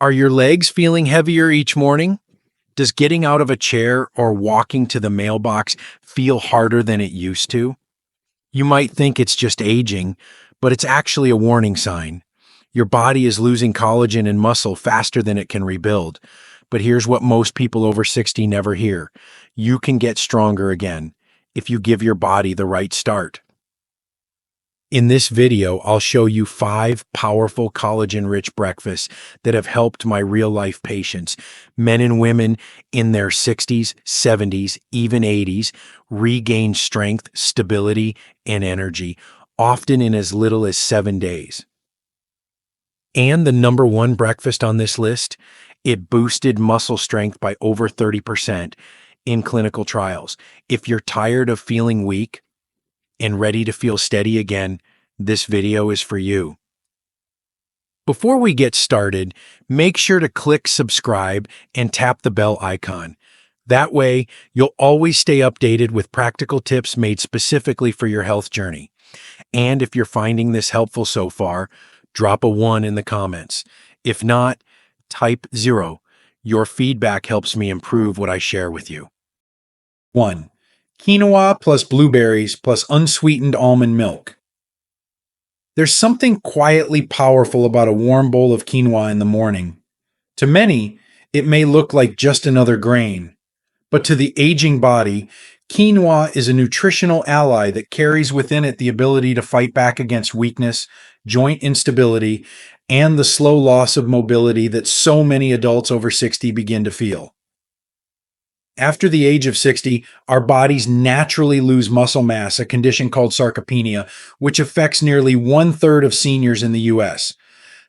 Are your legs feeling heavier each morning? Does getting out of a chair or walking to the mailbox feel harder than it used to? You might think it's just aging, but it's actually a warning sign. Your body is losing collagen and muscle faster than it can rebuild. But here's what most people over 60 never hear. You can get stronger again if you give your body the right start. In this video, I'll show you 5 powerful collagen-rich breakfasts that have helped my real-life patients, men and women in their 60s, 70s, even 80s, regain strength, stability, and energy, often in as little as 7 days. And the number one breakfast on this list, it boosted muscle strength by over 30% in clinical trials. If you're tired of feeling weak and ready to feel steady again, this video is for you. Before we get started, make sure to click subscribe and tap the bell icon. That way, you'll always stay updated with practical tips made specifically for your health journey. And if you're finding this helpful so far, drop a 1 in the comments. If not, type 0. Your feedback helps me improve what I share with you. 1. Quinoa plus blueberries plus unsweetened almond milk. There's something quietly powerful about a warm bowl of quinoa in the morning. To many, it may look like just another grain, but to the aging body, quinoa is a nutritional ally that carries within it the ability to fight back against weakness, joint instability, and the slow loss of mobility that so many adults over 60 begin to feel. After the age of 60, our bodies naturally lose muscle mass, a condition called sarcopenia, which affects nearly 1/3 of seniors in the US.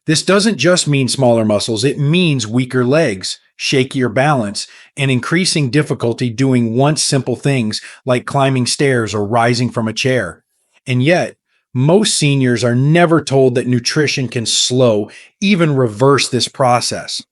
This doesn't just mean smaller muscles, it means weaker legs, shakier balance, and increasing difficulty doing once simple things like climbing stairs or rising from a chair. And yet, most seniors are never told that nutrition can slow, even reverse this process.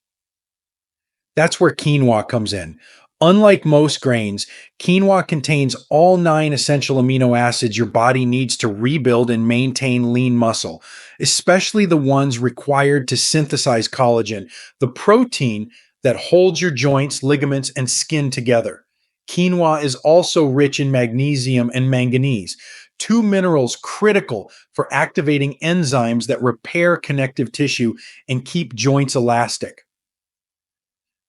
That's where quinoa comes in. Unlike most grains, quinoa contains all 9 essential amino acids your body needs to rebuild and maintain lean muscle, especially the ones required to synthesize collagen, the protein that holds your joints, ligaments, and skin together. Quinoa is also rich in magnesium and manganese, 2 minerals critical for activating enzymes that repair connective tissue and keep joints elastic.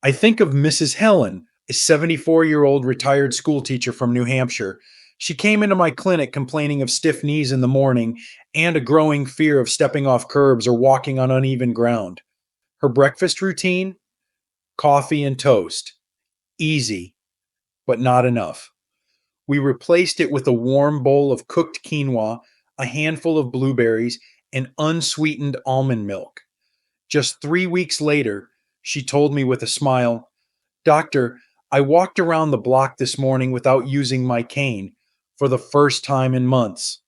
I think of Mrs. Helen, a 74-year-old retired school teacher from New Hampshire. She came into my clinic complaining of stiff knees in the morning and a growing fear of stepping off curbs or walking on uneven ground. Her breakfast routine? Coffee and toast. Easy, but not enough. We replaced it with a warm bowl of cooked quinoa, a handful of blueberries, and unsweetened almond milk. Just 3 weeks later, she told me with a smile, "Doctor, I walked around the block this morning without using my cane for the first time in months."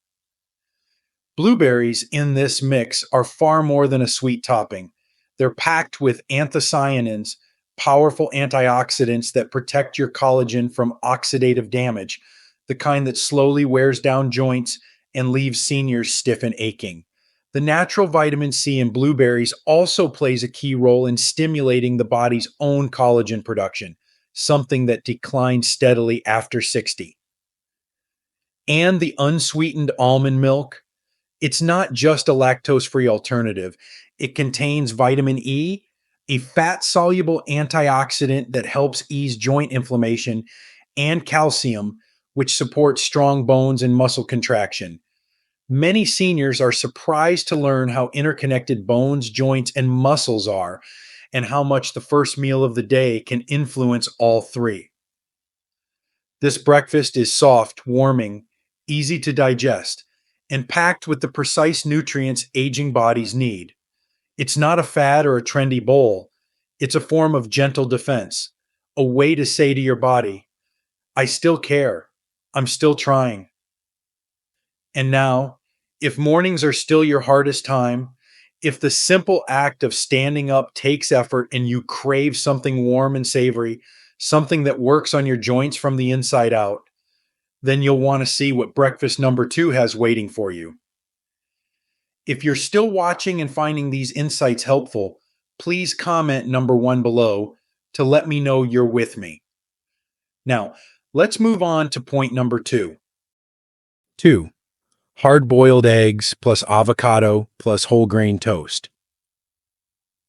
Blueberries in this mix are far more than a sweet topping. They're packed with anthocyanins, powerful antioxidants that protect your collagen from oxidative damage, the kind that slowly wears down joints and leaves seniors stiff and aching. The natural vitamin C in blueberries also plays a key role in stimulating the body's own collagen production, something that declines steadily after 60. And the unsweetened almond milk, it's not just a lactose-free alternative. It contains vitamin E, a fat-soluble antioxidant that helps ease joint inflammation, and calcium, which supports strong bones and muscle contraction. Many seniors are surprised to learn how interconnected bones, joints, and muscles are, and how much the first meal of the day can influence all 3. This breakfast is soft, warming, easy to digest, and packed with the precise nutrients aging bodies need. It's not a fad or a trendy bowl. It's a form of gentle defense, a way to say to your body, "I still care. I'm still trying." And now, if mornings are still your hardest time, if the simple act of standing up takes effort and you crave something warm and savory, something that works on your joints from the inside out, then you'll want to see what breakfast number 2 has waiting for you. If you're still watching and finding these insights helpful, please comment number 1 below to let me know you're with me. Now, let's move on to point number 2. 2. Hard-boiled eggs plus avocado plus whole grain toast.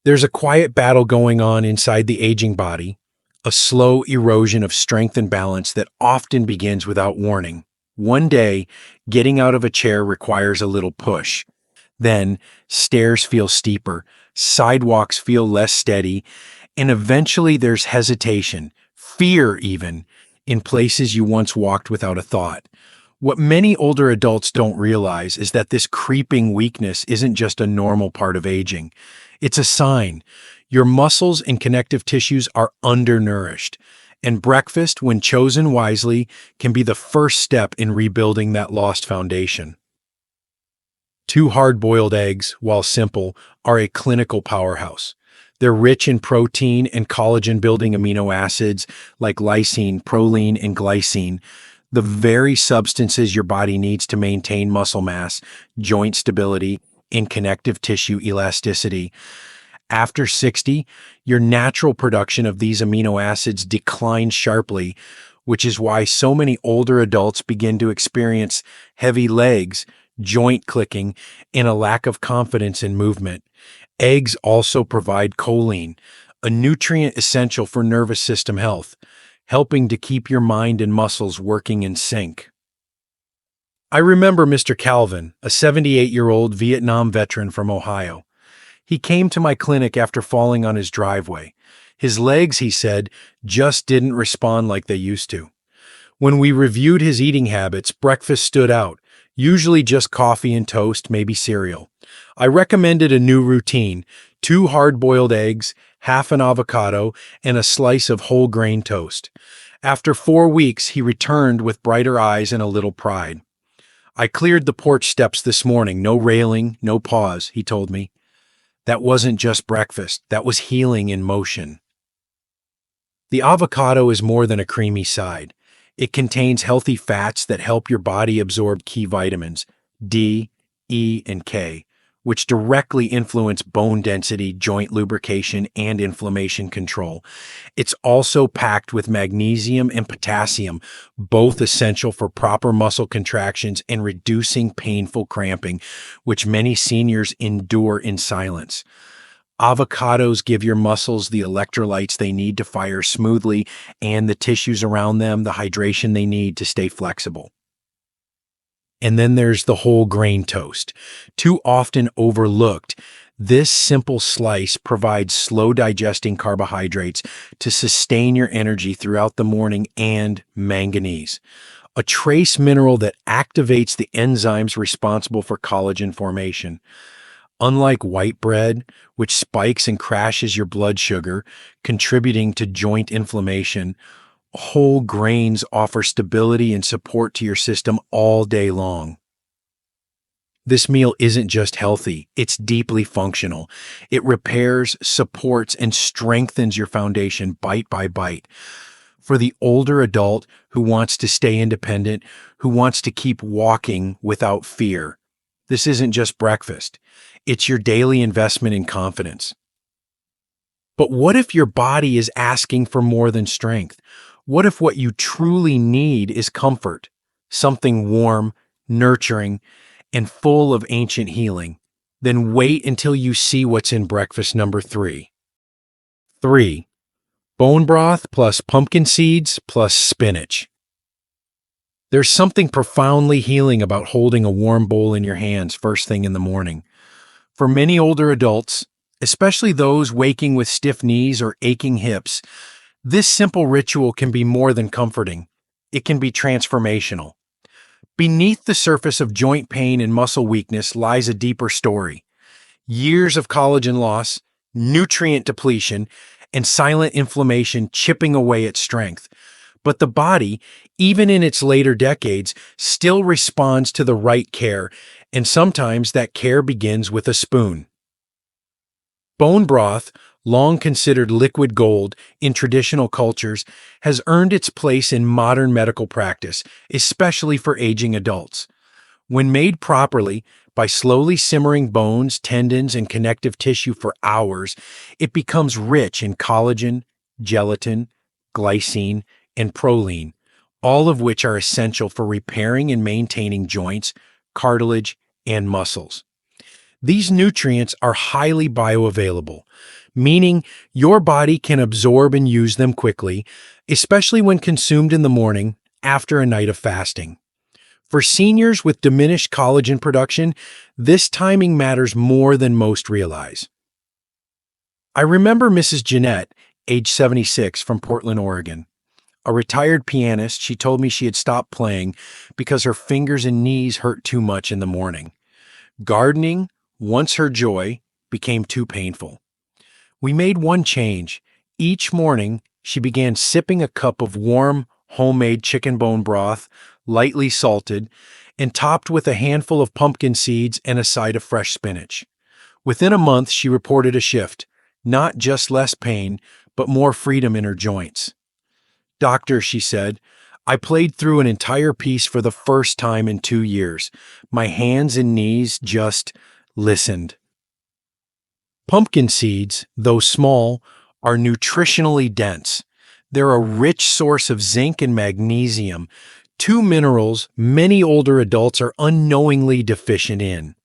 There's a quiet battle going on inside the aging body, a slow erosion of strength and balance that often begins without warning. One day, getting out of a chair requires a little push. Then, stairs feel steeper, sidewalks feel less steady, and eventually there's hesitation, fear even, in places you once walked without a thought. What many older adults don't realize is that this creeping weakness isn't just a normal part of aging. It's a sign. Your muscles and connective tissues are undernourished, and breakfast, when chosen wisely, can be the first step in rebuilding that lost foundation. 2 hard-boiled eggs, while simple, are a clinical powerhouse. They're rich in protein and collagen-building amino acids like lysine, proline, and glycine, the very substances your body needs to maintain muscle mass, joint stability, and connective tissue elasticity. After 60, your natural production of these amino acids declines sharply, which is why so many older adults begin to experience heavy legs, joint clicking, and a lack of confidence in movement. Eggs also provide choline, a nutrient essential for nervous system health, helping to keep your mind and muscles working in sync. I remember Mr. Calvin, a 78-year-old Vietnam veteran from Ohio. He came to my clinic after falling on his driveway. His legs, he said, just didn't respond like they used to. When we reviewed his eating habits, breakfast stood out, usually just coffee and toast, maybe cereal. I recommended a new routine: 2 hard-boiled eggs, half an avocado, and a slice of whole grain toast. After 4 weeks, he returned with brighter eyes and a little pride. "I cleared the porch steps this morning, no railing, no pause," he told me. That wasn't just breakfast, that was healing in motion. The avocado is more than a creamy side. It contains healthy fats that help your body absorb key vitamins, D, E, and K, which directly influence bone density, joint lubrication, and inflammation control. It's also packed with magnesium and potassium, both essential for proper muscle contractions and reducing painful cramping, which many seniors endure in silence. Avocados give your muscles the electrolytes they need to fire smoothly and the tissues around them the hydration they need to stay flexible. And then there's the whole grain toast. Too often overlooked, this simple slice provides slow digesting carbohydrates to sustain your energy throughout the morning, and manganese, a trace mineral that activates the enzymes responsible for collagen formation. Unlike white bread, which spikes and crashes your blood sugar, contributing to joint inflammation, whole grains offer stability and support to your system all day long. This meal isn't just healthy, it's deeply functional. It repairs, supports, and strengthens your foundation bite by bite. For the older adult who wants to stay independent, who wants to keep walking without fear, this isn't just breakfast. It's your daily investment in confidence. But what if your body is asking for more than strength? What if what you truly need is comfort, something warm, nurturing, and full of ancient healing? Then wait until you see what's in breakfast number 3. 3. Bone broth plus pumpkin seeds plus spinach. There's something profoundly healing about holding a warm bowl in your hands first thing in the morning. For many older adults, especially those waking with stiff knees or aching hips, this simple ritual can be more than comforting. It can be transformational. Beneath the surface of joint pain and muscle weakness lies a deeper story. Years of collagen loss, nutrient depletion, and silent inflammation chipping away at strength. But the body, even in its later decades, still responds to the right care, and sometimes that care begins with a spoon. Bone broth, long considered liquid gold in traditional cultures, has earned its place in modern medical practice, especially for aging adults. When made properly, by slowly simmering bones, tendons, and connective tissue for hours, it becomes rich in collagen, gelatin, glycine, and proline, all of which are essential for repairing and maintaining joints, cartilage, and muscles. These nutrients are highly bioavailable, meaning your body can absorb and use them quickly, especially when consumed in the morning after a night of fasting. For seniors with diminished collagen production, this timing matters more than most realize. I remember Mrs. Jeanette, age 76, from Portland, Oregon. A retired pianist, she told me she had stopped playing because her fingers and knees hurt too much in the morning. Gardening, once her joy, became too painful. We made one change. Each morning, she began sipping a cup of warm, homemade chicken bone broth, lightly salted, and topped with a handful of pumpkin seeds and a side of fresh spinach. Within a month, she reported a shift, not just less pain, but more freedom in her joints. "Doctor," she said, "I played through an entire piece for the first time in 2 years. My hands and knees just listened." Pumpkin seeds, though small, are nutritionally dense. They're a rich source of zinc and magnesium, two minerals many older adults are unknowingly deficient in.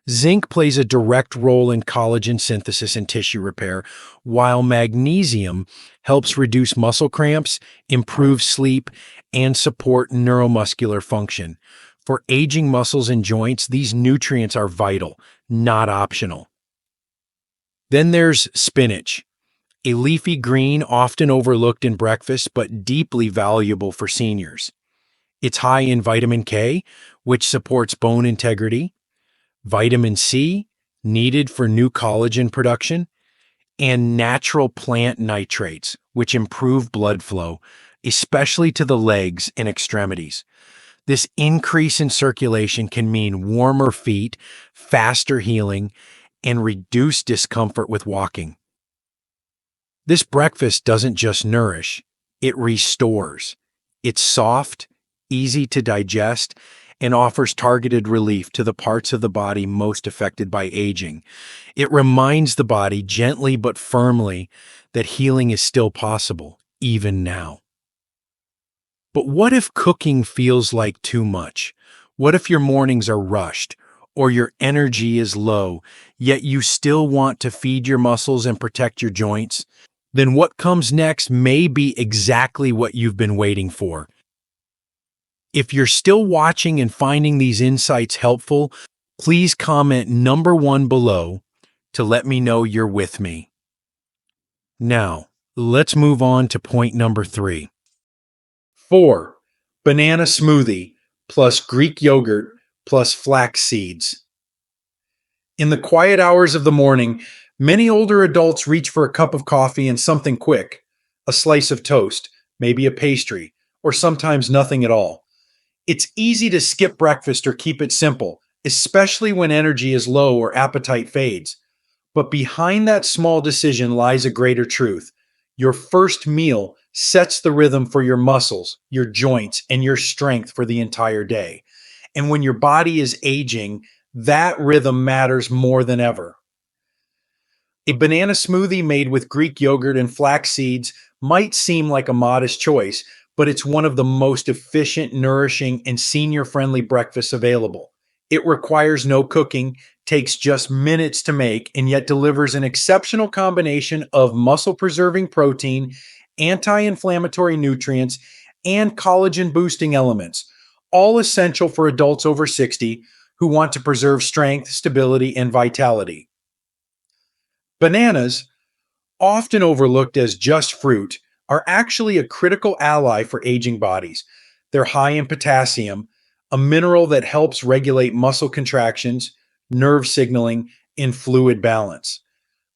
Zinc plays a direct role in collagen synthesis and tissue repair, while magnesium helps reduce muscle cramps, improve sleep, and support neuromuscular function. For aging muscles and joints, these nutrients are vital, not optional. Then there's spinach, a leafy green often overlooked in breakfast but deeply valuable for seniors. It's high in vitamin K, which supports bone integrity, vitamin C, needed for new collagen production, and natural plant nitrates, which improve blood flow, especially to the legs and extremities. This increase in circulation can mean warmer feet, faster healing, and reduced discomfort with walking. This breakfast doesn't just nourish, it restores. It's soft, easy to digest, and offers targeted relief to the parts of the body most affected by aging. It reminds the body gently but firmly that healing is still possible, even now. But what if cooking feels like too much? What if your mornings are rushed or your energy is low, yet you still want to feed your muscles and protect your joints? Then what comes next may be exactly what you've been waiting for. If you're still watching and finding these insights helpful, please comment number 1 below to let me know you're with me. Now, let's move on to point number 3. 4. Banana smoothie plus Greek yogurt plus flax seeds. In the quiet hours of the morning, many older adults reach for a cup of coffee and something quick, a slice of toast, maybe a pastry, or sometimes nothing at all. It's easy to skip breakfast or keep it simple, especially when energy is low or appetite fades. But behind that small decision lies a greater truth. Your first meal sets the rhythm for your muscles, your joints, and your strength for the entire day. And when your body is aging, that rhythm matters more than ever. A banana smoothie made with Greek yogurt and flax seeds might seem like a modest choice, but it's one of the most efficient, nourishing, and senior-friendly breakfasts available. It requires no cooking, takes just minutes to make, and yet delivers an exceptional combination of muscle-preserving protein, anti-inflammatory nutrients, and collagen-boosting elements, all essential for adults over 60 who want to preserve strength, stability, and vitality. Bananas, often overlooked as just fruit, are actually a critical ally for aging bodies. They're high in potassium, a mineral that helps regulate muscle contractions, nerve signaling, and fluid balance.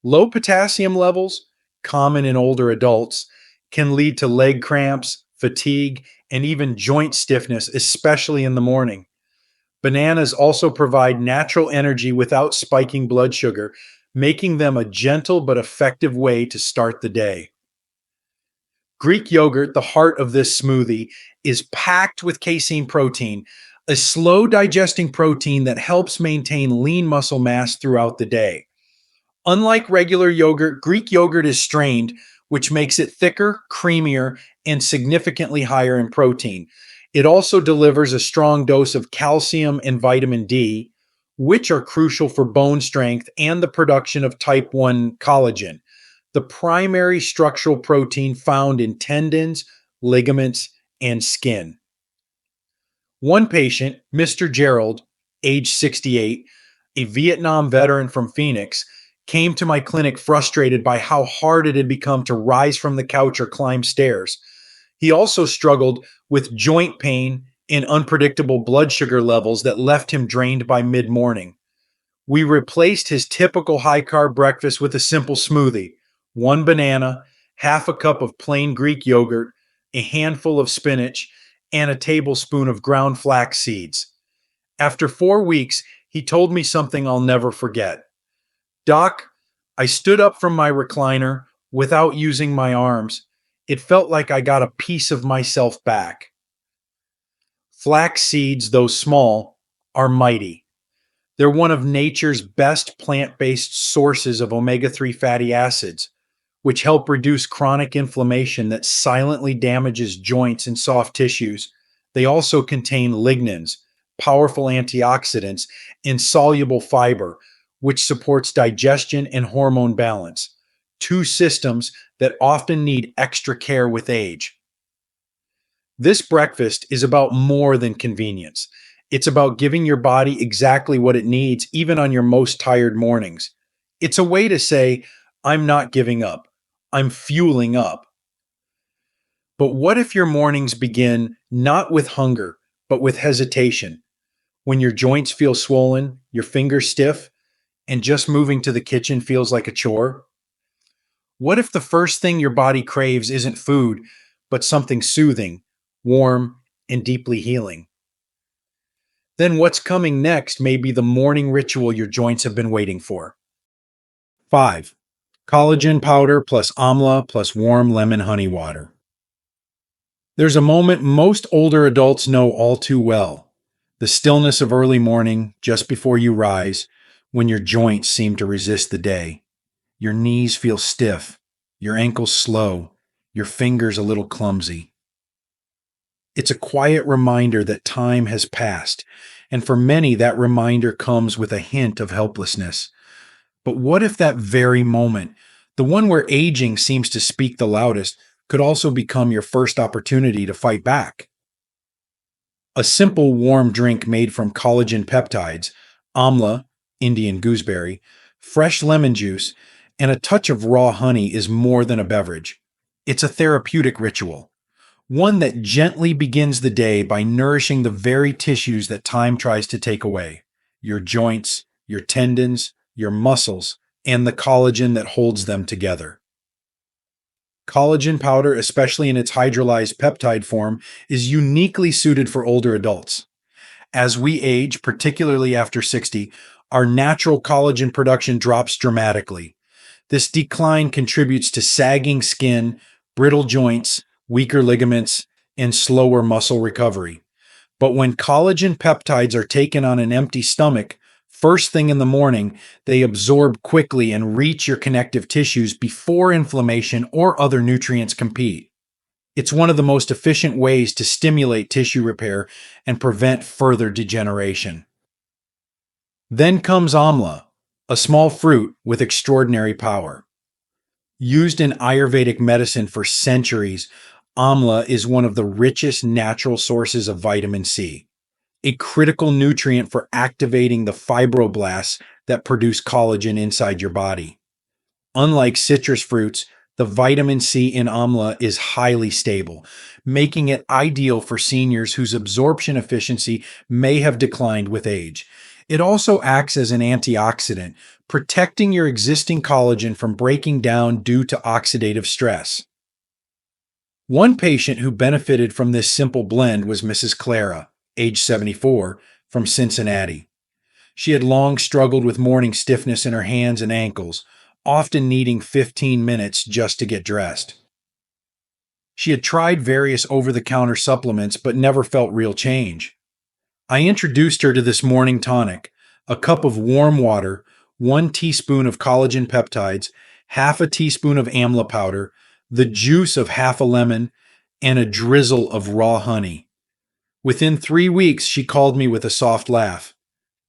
Low potassium levels, common in older adults, can lead to leg cramps, fatigue, and even joint stiffness, especially in the morning. Bananas also provide natural energy without spiking blood sugar, making them a gentle but effective way to start the day. Greek yogurt, the heart of this smoothie, is packed with casein protein, a slow digesting protein that helps maintain lean muscle mass throughout the day. Unlike regular yogurt, Greek yogurt is strained, which makes it thicker, creamier, and significantly higher in protein. It also delivers a strong dose of calcium and vitamin D, which are crucial for bone strength and the production of type 1 collagen, the primary structural protein found in tendons, ligaments, and skin. One patient, Mr. Gerald, age 68, a Vietnam veteran from Phoenix, came to my clinic frustrated by how hard it had become to rise from the couch or climb stairs. He also struggled with joint pain and unpredictable blood sugar levels that left him drained by mid morning. We replaced his typical high carb breakfast with a simple smoothie: one banana, half a cup of plain Greek yogurt, a handful of spinach, and a tablespoon of ground flax seeds. After 4 weeks, he told me something I'll never forget. Doc, I stood up from my recliner without using my arms. It felt like I got a piece of myself back. Flax seeds, though small, are mighty. They're one of nature's best plant-based sources of omega-3 fatty acids, which help reduce chronic inflammation that silently damages joints and soft tissues. They also contain lignans, powerful antioxidants, and soluble fiber, which supports digestion and hormone balance, two systems that often need extra care with age. This breakfast is about more than convenience. It's about giving your body exactly what it needs, even on your most tired mornings. It's a way to say, I'm not giving up, I'm fueling up. But what if your mornings begin not with hunger, but with hesitation? When your joints feel swollen, your fingers stiff, and just moving to the kitchen feels like a chore? What if the first thing your body craves isn't food, but something soothing, warm, and deeply healing? Then what's coming next may be the morning ritual your joints have been waiting for. 5. Collagen powder plus Amla plus warm lemon honey water. There's a moment most older adults know all too well: the stillness of early morning, just before you rise, when your joints seem to resist the day. Your knees feel stiff, your ankles slow, your fingers a little clumsy. It's a quiet reminder that time has passed, and for many that reminder comes with a hint of helplessness. But what if that very moment, the one where aging seems to speak the loudest, could also become your first opportunity to fight back? A simple warm drink made from collagen peptides, Amla, Indian gooseberry, fresh lemon juice, and a touch of raw honey is more than a beverage. It's a therapeutic ritual, one that gently begins the day by nourishing the very tissues that time tries to take away: your joints, your tendons, your muscles, and the collagen that holds them together. Collagen powder, especially in its hydrolyzed peptide form, is uniquely suited for older adults. As we age, particularly after 60, our natural collagen production drops dramatically. This decline contributes to sagging skin, brittle joints, weaker ligaments, and slower muscle recovery. But when collagen peptides are taken on an empty stomach, first thing in the morning, they absorb quickly and reach your connective tissues before inflammation or other nutrients compete. It's one of the most efficient ways to stimulate tissue repair and prevent further degeneration. Then comes Amla, a small fruit with extraordinary power. Used in Ayurvedic medicine for centuries, Amla is one of the richest natural sources of vitamin C, a critical nutrient for activating the fibroblasts that produce collagen inside your body. Unlike citrus fruits, the vitamin C in Amla is highly stable, making it ideal for seniors whose absorption efficiency may have declined with age. It also acts as an antioxidant, protecting your existing collagen from breaking down due to oxidative stress. One patient who benefited from this simple blend was Mrs. Clara, age 74, from Cincinnati. She had long struggled with morning stiffness in her hands and ankles, often needing 15 minutes just to get dressed. She had tried various over-the-counter supplements but never felt real change. I introduced her to this morning tonic: a cup of warm water, 1 teaspoon of collagen peptides, half a teaspoon of Amla powder, the juice of half a lemon, and a drizzle of raw honey. Within 3 weeks, she called me with a soft laugh.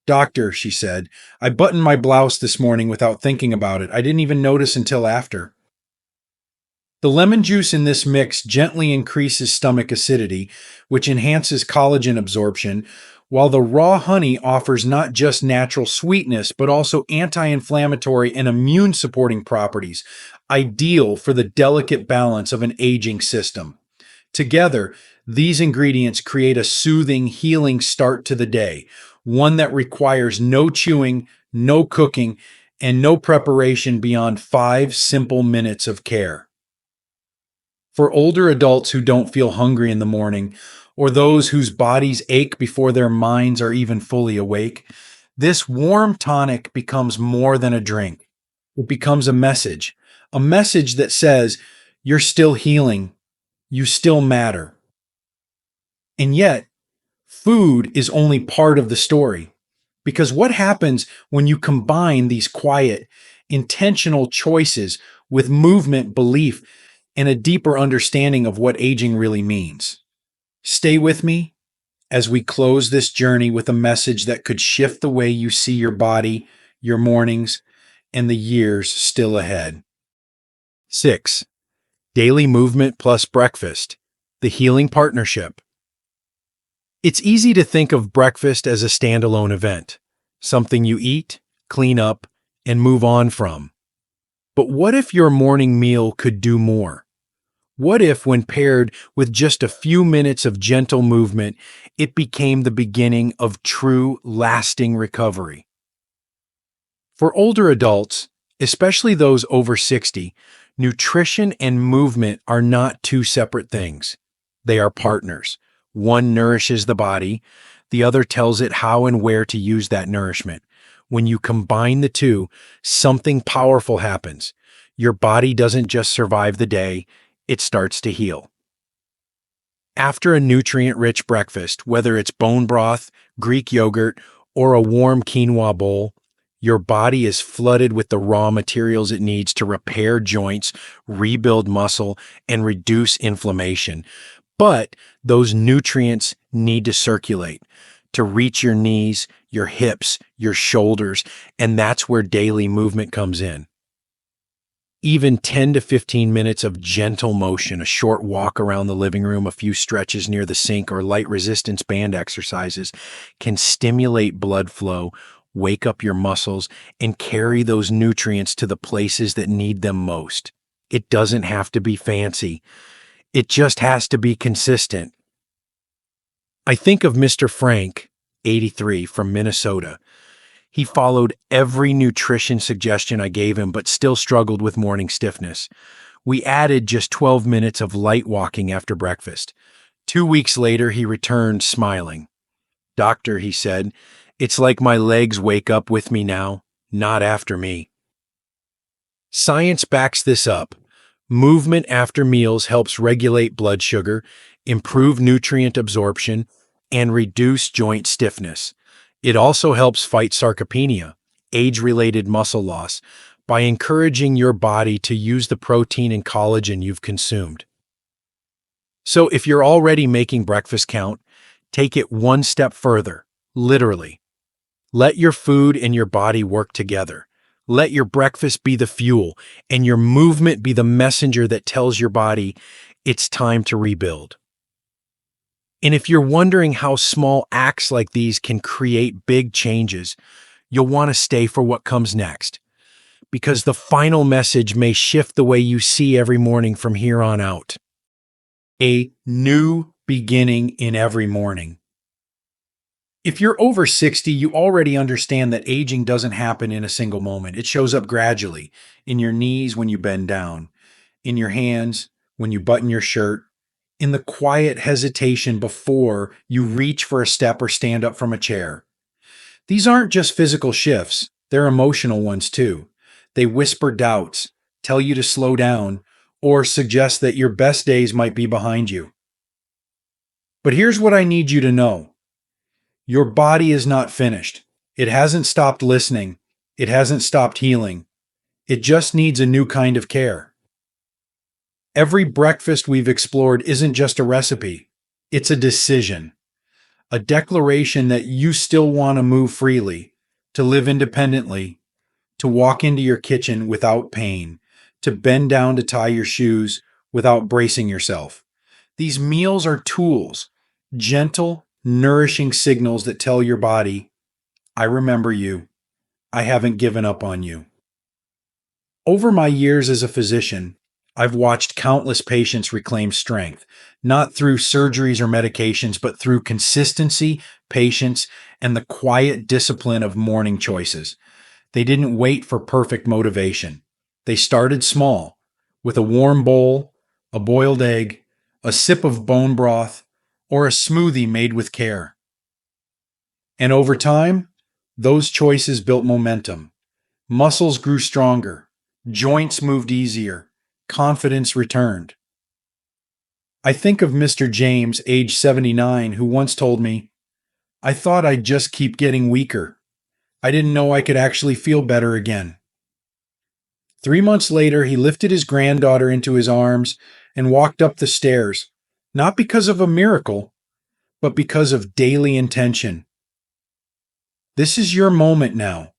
"Doctor," she said, "I buttoned my blouse this morning without thinking about it. I didn't even notice until after." The lemon juice in this mix gently increases stomach acidity, which enhances collagen absorption, while the raw honey offers not just natural sweetness, but also anti-inflammatory and immune-supporting properties, ideal for the delicate balance of an aging system. Together, these ingredients create a soothing, healing start to the day, one that requires no chewing, no cooking, and no preparation beyond 5 simple minutes of care. For older adults who don't feel hungry in the morning, or those whose bodies ache before their minds are even fully awake, this warm tonic becomes more than a drink. It becomes a message that says, "You're still healing, you still matter." And yet, food is only part of the story. Because what happens when you combine these quiet, intentional choices with movement, belief, and a deeper understanding of what aging really means? Stay with me as we close this journey with a message that could shift the way you see your body, your mornings, and the years still ahead. 6. Daily movement plus breakfast, the healing partnership. It's easy to think of breakfast as a standalone event, something you eat, clean up, and move on from. But what if your morning meal could do more? What if, when paired with just a few minutes of gentle movement, it became the beginning of true, lasting recovery? For older adults, especially those over 60, nutrition and movement are not two separate things. They are partners. One nourishes the body, the other tells it how and where to use that nourishment. When you combine the two, something powerful happens. Your body doesn't just survive the day, it starts to heal. After a nutrient-rich breakfast, whether it's bone broth, Greek yogurt, or a warm quinoa bowl, your body is flooded with the raw materials it needs to repair joints, rebuild muscle, and reduce inflammation. But those nutrients need to circulate, to reach your knees, your hips, your shoulders, and that's where daily movement comes in. Even 10 to 15 minutes of gentle motion, a short walk around the living room, a few stretches near the sink, or light resistance band exercises can stimulate blood flow, wake up your muscles, and carry those nutrients to the places that need them most. It doesn't have to be fancy. It just has to be consistent. I think of Mr. Frank, 83, from Minnesota. He followed every nutrition suggestion I gave him, but still struggled with morning stiffness. We added just 12 minutes of light walking after breakfast. 2 weeks later, he returned smiling. "Doctor," he said, "it's like my legs wake up with me now, not after me." Science backs this up. Movement after meals helps regulate blood sugar, improve nutrient absorption, and reduce joint stiffness. It also helps fight sarcopenia, age-related muscle loss, by encouraging your body to use the protein and collagen you've consumed. So if you're already making breakfast count, take it one step further, literally. Let your food and your body work together. Let your breakfast be the fuel, and your movement be the messenger that tells your body it's time to rebuild. And if you're wondering how small acts like these can create big changes, you'll want to stay for what comes next, because the final message may shift the way you see every morning from here on out. A new beginning in every morning. If you're over 60, you already understand that aging doesn't happen in a single moment. It shows up gradually, in your knees when you bend down, in your hands when you button your shirt, in the quiet hesitation before you reach for a step or stand up from a chair. These aren't just physical shifts, they're emotional ones too. They whisper doubts, tell you to slow down, or suggest that your best days might be behind you. But here's what I need you to know. Your body is not finished. It hasn't stopped listening. It hasn't stopped healing. It just needs a new kind of care. Every breakfast we've explored isn't just a recipe. It's a decision, a declaration that you still want to move freely, to live independently, to walk into your kitchen without pain, to bend down to tie your shoes without bracing yourself. These meals are tools, gentle, nourishing signals that tell your body, I remember you. I haven't given up on you. Over my years as a physician, I've watched countless patients reclaim strength, not through surgeries or medications, but through consistency, patience, and the quiet discipline of morning choices. They didn't wait for perfect motivation. They started small, with a warm bowl, a boiled egg, a sip of bone broth, or a smoothie made with care. And over time, those choices built momentum. Muscles grew stronger, joints moved easier, confidence returned. I think of Mr. James, age 79, who once told me, I thought I'd just keep getting weaker. I didn't know I could actually feel better again. 3 months later, he lifted his granddaughter into his arms and walked up the stairs, not because of a miracle, but because of daily intention. This is your moment now,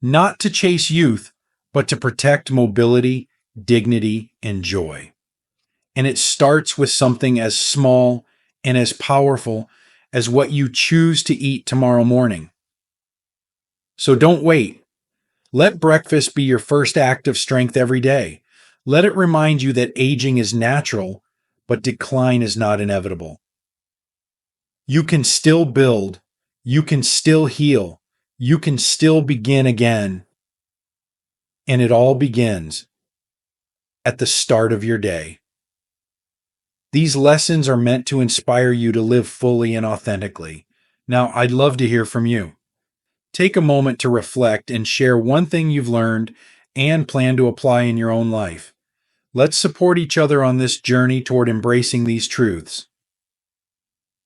not to chase youth, but to protect mobility, dignity, and joy. And it starts with something as small and as powerful as what you choose to eat tomorrow morning. So don't wait. Let breakfast be your first act of strength every day. Let it remind you that aging is natural, but decline is not inevitable. You can still build. You can still heal. You can still begin again. And it all begins at the start of your day. These lessons are meant to inspire you to live fully and authentically. Now, I'd love to hear from you. Take a moment to reflect and share one thing you've learned and plan to apply in your own life. Let's support each other on this journey toward embracing these truths.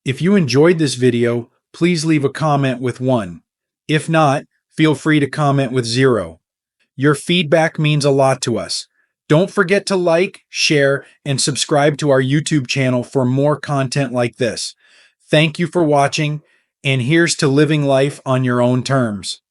If you enjoyed this video, please leave a comment with 1. If not, feel free to comment with 0. Your feedback means a lot to us. Don't forget to like, share, and subscribe to our YouTube channel for more content like this. Thank you for watching, and here's to living life on your own terms.